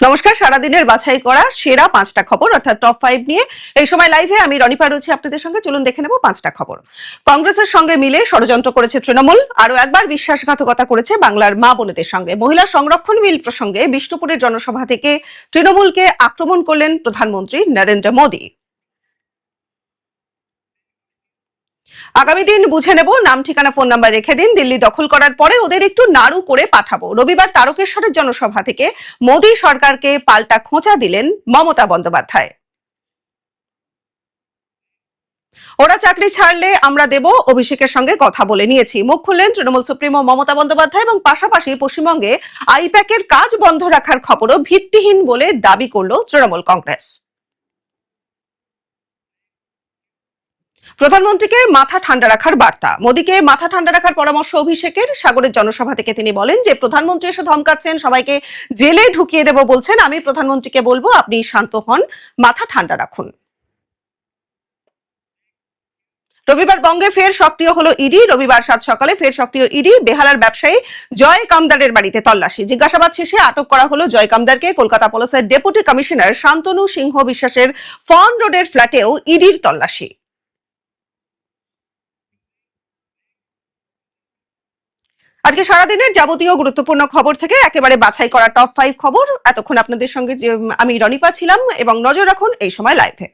নমস্কার, সারাদিনের বাছাই করা সেরা 5টা খবর অর্থাৎ টপ 5 নিয়ে এই সময় লাইভে আমি রনিপা রয়েছি আপনাদের সঙ্গে। চলুন দেখে নেব 5টা খবর। কংগ্রেসের সঙ্গে মিলে ষড়যন্ত্র করেছে তৃণমূল, আরো একবার বিশ্বাসঘাতকতা করেছে বাংলার মা বোনেদের সঙ্গে। মহিলা সংরক্ষণ বিল প্রসঙ্গে বিষ্ণুপুরের জনসভা থেকে তৃণমূলকে আক্রমণ করলেন প্রধানমন্ত্রী নরেন্দ্র মোদী। আগামী দিন বুঝে নেব, নাম ঠিকানা ফোন নাম্বার রেখে দিন, দিল্লি দখল করার পরে ওদের একটু নাড়ু করে পাঠাবো। রবিবার তারকেশ্বরের জনসভা থেকে মোদী সরকারকে পাল্টা খোঁচা দিলেন মমতা বন্দ্যোপাধ্যায়। ওরা চাকরি ছাড়লে আমরা দেব, অভিষেকের সঙ্গে কথা বলে নিয়েছি, মুখ খুললেন তৃণমূল সুপ্রিমো মমতা বন্দ্যোপাধ্যায়। এবং পাশাপাশি পশ্চিমবঙ্গে আইপ্যাকের কাজ বন্ধ রাখার খবরও ভিত্তিহীন বলে দাবি করল তৃণমূল কংগ্রেস। প্রধানমন্ত্রীকে মাথা ঠান্ডা রাখার বার্তা, মোদীকে মাথা ঠান্ডা রাখার পরামর্শ অভিষেকের। সাগরের জনসভা থেকে তিনি বলেন যে প্রধানমন্ত্রী এসে ধমকাচ্ছেন, সবাইকে জেলে ঢুকিয়ে দেব বলছেন। আমি প্রধানমন্ত্রীকে বলবো আপনি শান্ত হন, মাথা ঠান্ডা রাখুন। রবিবার বঙ্গে ফের সক্রিয় হলো ইডি। রবিবার সাত সকালে ফের সক্রিয় ইডি। বেহালার ব্যবসায়ী জয় কামদারের বাড়িতে তল্লাশি। জিজ্ঞাসাবাদ শেষে আটক করা হলো জয় কামদারকে। কলকাতা পুলিশের ডেপুটি কমিশনার শান্তনু সিংহ বিশ্বাসের ফন রোডের ফ্ল্যাটেও ইডির তল্লাশি। আজকে সারাদিনের যাবতীয় গুরুত্বপূর্ণ খবর থেকে একেবারে বাছাই করা টপ 5 খবর। এতক্ষণ আপনাদের সঙ্গে যে আমি রনিপা ছিলাম, এবং নজর রাখুন এই সময় লাইভে।